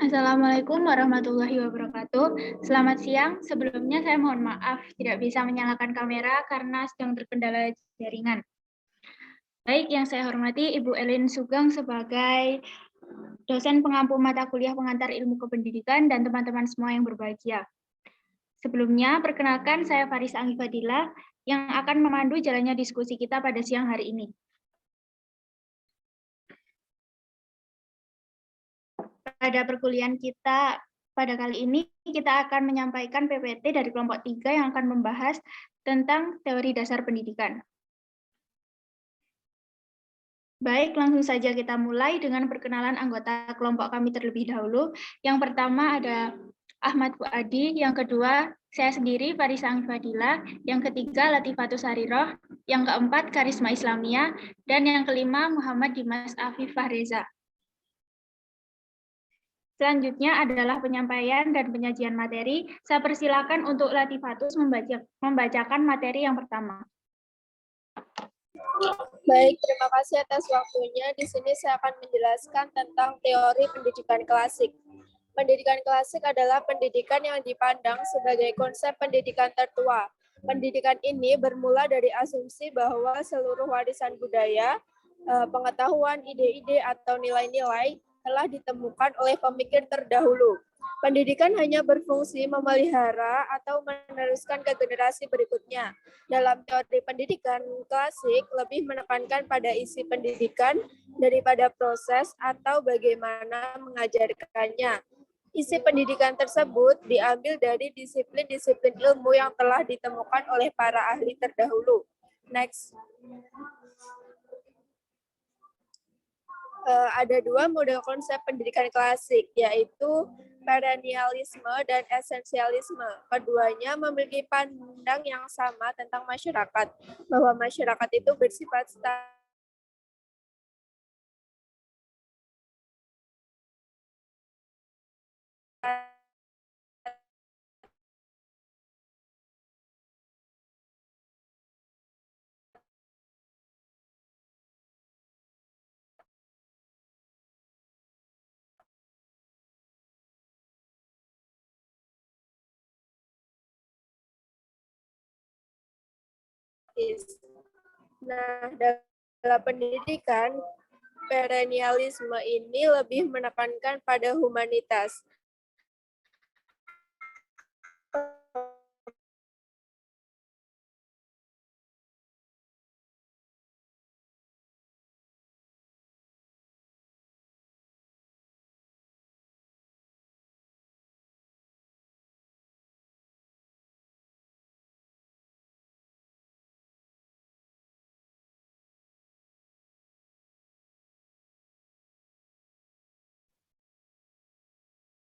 Assalamualaikum warahmatullahi wabarakatuh. Selamat siang. Sebelumnya saya mohon maaf tidak bisa menyalakan kamera karena sedang terkendala jaringan. Baik, yang saya hormati Ibu Elin Sugeng sebagai dosen pengampu mata kuliah pengantar ilmu kependidikan dan teman-teman semua yang berbahagia. Sebelumnya, perkenalkan saya Faris Anggi Fadila yang akan memandu jalannya diskusi kita pada siang hari ini. Pada perkuliahan kita pada kali ini, kita akan menyampaikan PPT dari kelompok 3 yang akan membahas tentang teori dasar pendidikan. Baik, langsung saja kita mulai dengan perkenalan anggota kelompok kami terlebih dahulu. Yang pertama ada Ahmad Fuadi, yang kedua saya sendiri Farisa Anggi Fadila, yang ketiga Latifatus Hariroh, yang keempat Karisma Islamia, dan yang kelima Muhammad Dimas Afifah Reza. Selanjutnya adalah penyampaian dan penyajian materi. Saya persilakan untuk Latifatus membacakan materi yang pertama. Baik, terima kasih atas waktunya. Di sini saya akan menjelaskan tentang teori pendidikan klasik. Pendidikan klasik adalah pendidikan yang dipandang sebagai konsep pendidikan tertua. Pendidikan ini bermula dari asumsi bahwa seluruh warisan budaya, pengetahuan, ide-ide, atau nilai-nilai telah ditemukan oleh pemikir terdahulu. Pendidikan hanya berfungsi memelihara atau meneruskan ke generasi berikutnya. Dalam teori pendidikan klasik lebih menekankan pada isi pendidikan daripada proses atau bagaimana mengajarkannya. Isi pendidikan tersebut diambil dari disiplin-disiplin ilmu yang telah ditemukan oleh para ahli terdahulu. Next. Ada dua model konsep pendidikan klasik, yaitu perennialisme dan esensialisme. Keduanya memiliki pandang yang sama tentang masyarakat, bahwa masyarakat itu bersifat statis Nah, dalam pendidikan, perennialisme ini lebih menekankan pada humanitas.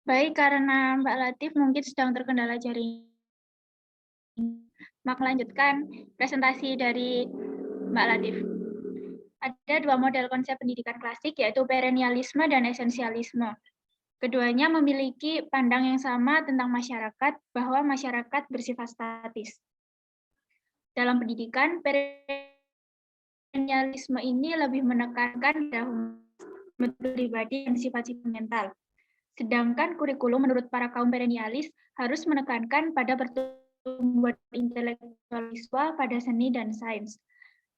Baik, karena Mbak Latif mungkin sedang terkendala jaringan, maka lanjutkan presentasi dari Mbak Latif. Ada dua model konsep pendidikan klasik, yaitu perennialisme dan esensialisme. Keduanya memiliki pandang yang sama tentang masyarakat, bahwa masyarakat bersifat statis. Dalam pendidikan, perennialisme ini lebih menekankan metode pribadi dan sifat-sifat mental. Sedangkan kurikulum menurut para kaum perennialis harus menekankan pada pertumbuhan intelektual siswa pada seni dan sains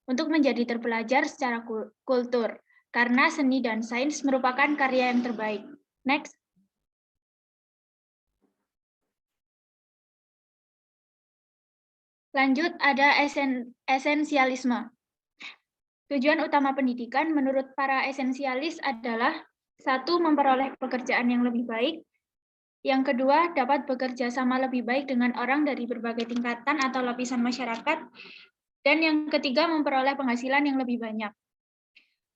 untuk menjadi terpelajar secara kultur, karena seni dan sains merupakan karya yang terbaik. Next. Lanjut, ada esensialisme. Tujuan utama pendidikan menurut para esensialis adalah satu, memperoleh pekerjaan yang lebih baik. Yang kedua, dapat bekerja sama lebih baik dengan orang dari berbagai tingkatan atau lapisan masyarakat. Dan yang ketiga, memperoleh penghasilan yang lebih banyak.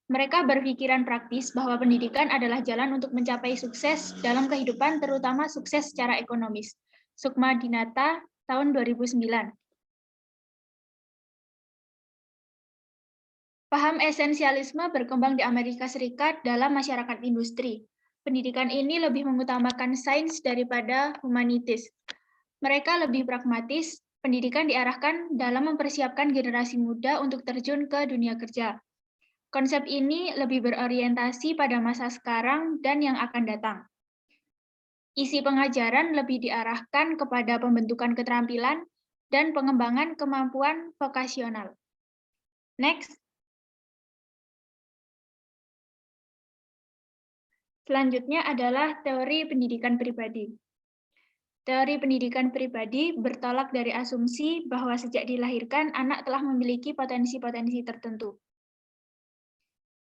Mereka berpikiran praktis bahwa pendidikan adalah jalan untuk mencapai sukses dalam kehidupan, terutama sukses secara ekonomis. Sukma Dinata, tahun 2009. Paham esensialisme berkembang di Amerika Serikat dalam masyarakat industri. Pendidikan ini lebih mengutamakan sains daripada humanitis. Mereka lebih pragmatis, pendidikan diarahkan dalam mempersiapkan generasi muda untuk terjun ke dunia kerja. Konsep ini lebih berorientasi pada masa sekarang dan yang akan datang. Isi pengajaran lebih diarahkan kepada pembentukan keterampilan dan pengembangan kemampuan vokasional. Next. Selanjutnya adalah teori pendidikan pribadi. Teori pendidikan pribadi bertolak dari asumsi bahwa sejak dilahirkan anak telah memiliki potensi-potensi tertentu.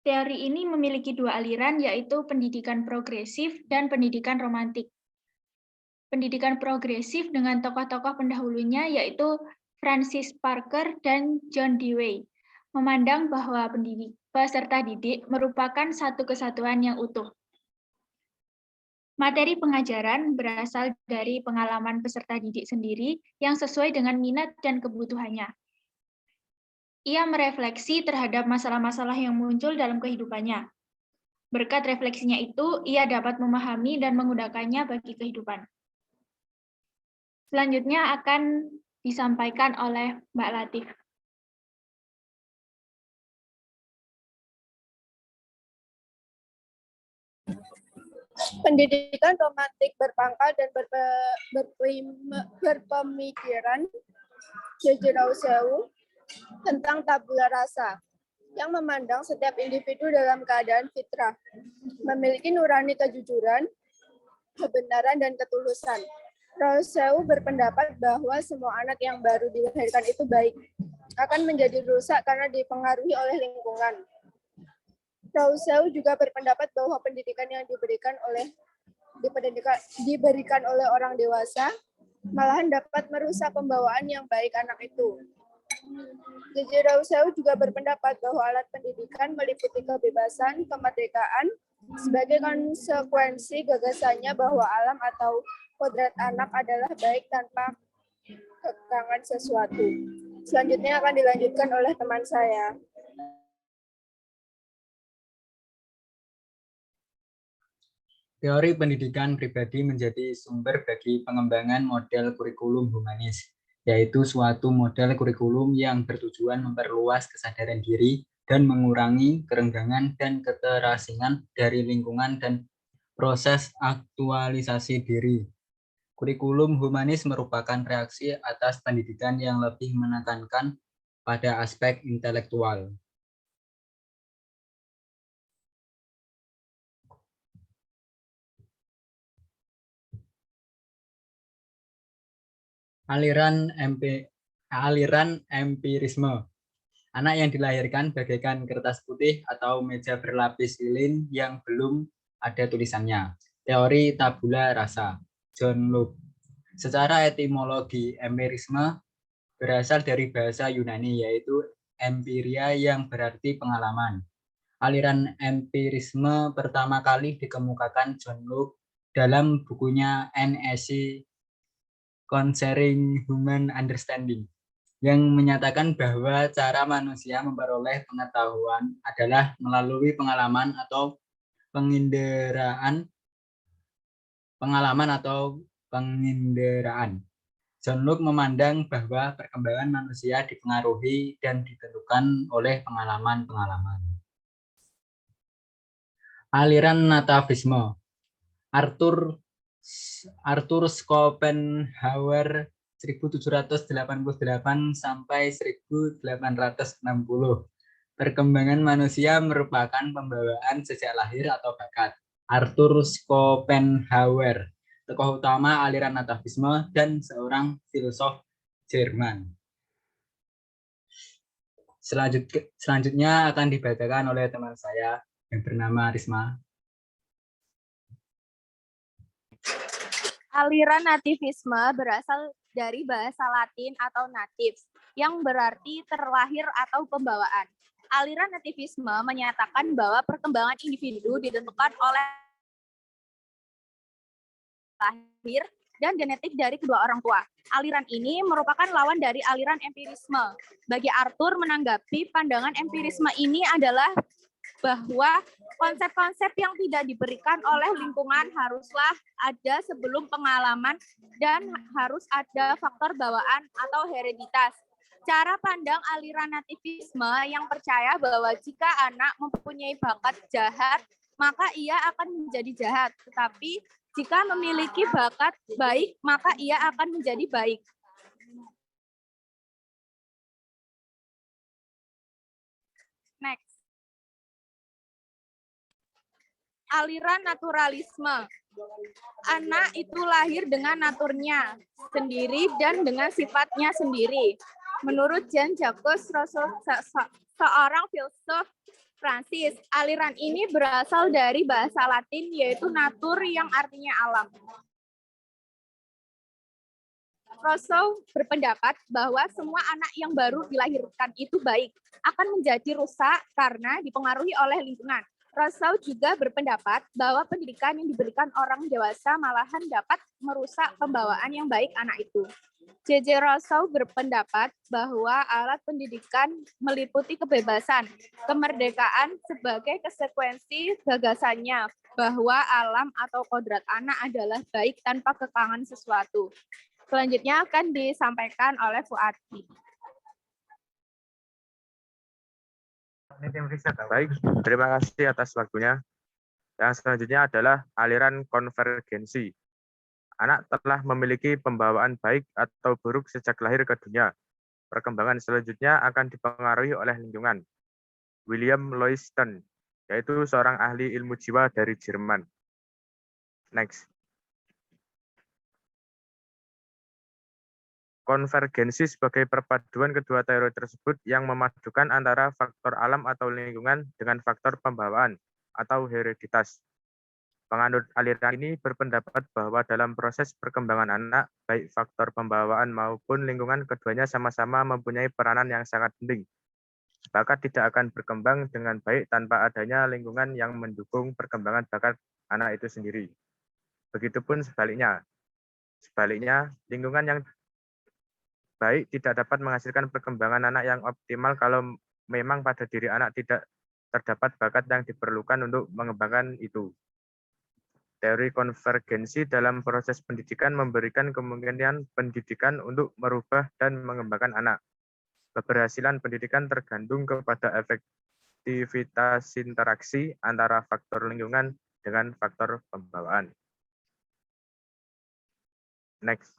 Teori ini memiliki dua aliran, yaitu pendidikan progresif dan pendidikan romantik. Pendidikan progresif dengan tokoh-tokoh pendahulunya yaitu Francis Parker dan John Dewey, memandang bahwa peserta didik merupakan satu kesatuan yang utuh. Materi pengajaran berasal dari pengalaman peserta didik sendiri yang sesuai dengan minat dan kebutuhannya. Ia merefleksi terhadap masalah-masalah yang muncul dalam kehidupannya. Berkat refleksinya itu, ia dapat memahami dan menggunakannya bagi kehidupan. Selanjutnya akan disampaikan oleh Mbak Latif. Pendidikan romantik berpangkal dan berpemikiran J.J. Rousseau tentang tabula rasa, yang memandang setiap individu dalam keadaan fitrah, memiliki nurani kejujuran, kebenaran, dan ketulusan. Rousseau berpendapat bahwa semua anak yang baru dilahirkan itu baik, akan menjadi rusak karena dipengaruhi oleh lingkungan. Rousseau juga berpendapat bahwa pendidikan yang diberikan oleh orang dewasa malahan dapat merusak pembawaan yang baik anak itu. J.J. Rousseau juga berpendapat bahwa alat pendidikan meliputi kebebasan, kemerdekaan, sebagai konsekuensi gagasannya bahwa alam atau kodrat anak adalah baik tanpa kekangan sesuatu. Selanjutnya akan dilanjutkan oleh teman saya. Teori pendidikan pribadi menjadi sumber bagi pengembangan model kurikulum humanis, yaitu suatu model kurikulum yang bertujuan memperluas kesadaran diri dan mengurangi kerenggangan dan keterasingan dari lingkungan dan proses aktualisasi diri. Kurikulum humanis merupakan reaksi atas pendidikan yang lebih menekankan pada aspek intelektual. Aliran empirisme. Anak yang dilahirkan bagaikan kertas putih atau meja berlapis lilin yang belum ada tulisannya. Teori tabula rasa, John Locke. Secara etimologi, empirisme berasal dari bahasa Yunani, yaitu empiria yang berarti pengalaman. Aliran empirisme pertama kali dikemukakan John Locke dalam bukunya An Essay Concerning Human Understanding, yang menyatakan bahwa cara manusia memperoleh pengetahuan adalah melalui pengalaman atau penginderaan. John Locke memandang bahwa perkembangan manusia dipengaruhi dan ditentukan oleh pengalaman-pengalaman. Aliran nativisme. Arthur Schopenhauer 1788 sampai 1860. Perkembangan manusia merupakan pembawaan sejak lahir atau bakat. Arthur Schopenhauer, tokoh utama aliran nativisme dan seorang filsuf Jerman. Selanjutnya akan dibacakan oleh teman saya yang bernama Risma. Aliran nativisme berasal dari bahasa Latin atau nativus, yang berarti terlahir atau pembawaan. Aliran nativisme menyatakan bahwa perkembangan individu ditentukan oleh lahir dan genetik dari kedua orang tua. Aliran ini merupakan lawan dari aliran empirisme. Bagi Arthur, menanggapi pandangan empirisme ini adalah bahwa konsep-konsep yang tidak diberikan oleh lingkungan haruslah ada sebelum pengalaman dan harus ada faktor bawaan atau hereditas. Cara pandang aliran nativisme yang percaya bahwa jika anak mempunyai bakat jahat, maka ia akan menjadi jahat. Tetapi Jika memiliki bakat baik, maka ia akan menjadi baik. Next. Aliran naturalisme. Anak itu lahir dengan naturnya sendiri dan dengan sifatnya sendiri. Menurut Jean-Jacques Rousseau, seorang filsuf Prancis, aliran ini berasal dari bahasa Latin yaitu natur yang artinya alam. Rousseau berpendapat bahwa semua anak yang baru dilahirkan itu baik, akan menjadi rusak karena dipengaruhi oleh lingkungan. Rousseau juga berpendapat bahwa pendidikan yang diberikan orang dewasa malahan dapat merusak pembawaan yang baik anak itu. J.J. Rousseau berpendapat bahwa alat pendidikan meliputi kebebasan, kemerdekaan sebagai konsekuensi gagasannya bahwa alam atau kodrat anak adalah baik tanpa kekangan sesuatu. Selanjutnya akan disampaikan oleh Fuadi. Baik, terima kasih atas waktunya. Yang selanjutnya adalah aliran konvergensi. Anak telah memiliki pembawaan baik atau buruk sejak lahir ke dunia. Perkembangan selanjutnya akan dipengaruhi oleh lingkungan. William Loiston, yaitu seorang ahli ilmu jiwa dari Jerman. Next. Konvergensi sebagai perpaduan kedua teori tersebut yang memadukan antara faktor alam atau lingkungan dengan faktor pembawaan atau hereditas. Penganut aliran ini berpendapat bahwa dalam proses perkembangan anak, baik faktor pembawaan maupun lingkungan, keduanya sama-sama mempunyai peranan yang sangat penting. Bakat tidak akan berkembang dengan baik tanpa adanya lingkungan yang mendukung perkembangan bakat anak itu sendiri. Begitupun sebaliknya. Sebaliknya, lingkungan yang baik tidak dapat menghasilkan perkembangan anak yang optimal kalau memang pada diri anak tidak terdapat bakat yang diperlukan untuk mengembangkan itu. Teori konvergensi dalam proses pendidikan memberikan kemungkinan pendidikan untuk merubah dan mengembangkan anak. Keberhasilan pendidikan tergantung kepada efektivitas interaksi antara faktor lingkungan dengan faktor pembawaan. Next.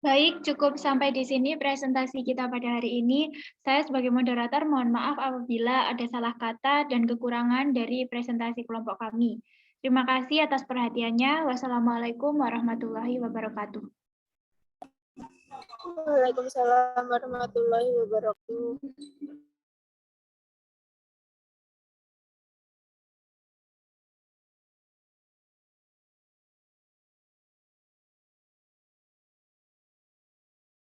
Baik, cukup sampai di sini presentasi kita pada hari ini. Saya sebagai moderator mohon maaf apabila ada salah kata dan kekurangan dari presentasi kelompok kami. Terima kasih atas perhatiannya. Wassalamualaikum warahmatullahi wabarakatuh. Waalaikumsalam warahmatullahi wabarakatuh.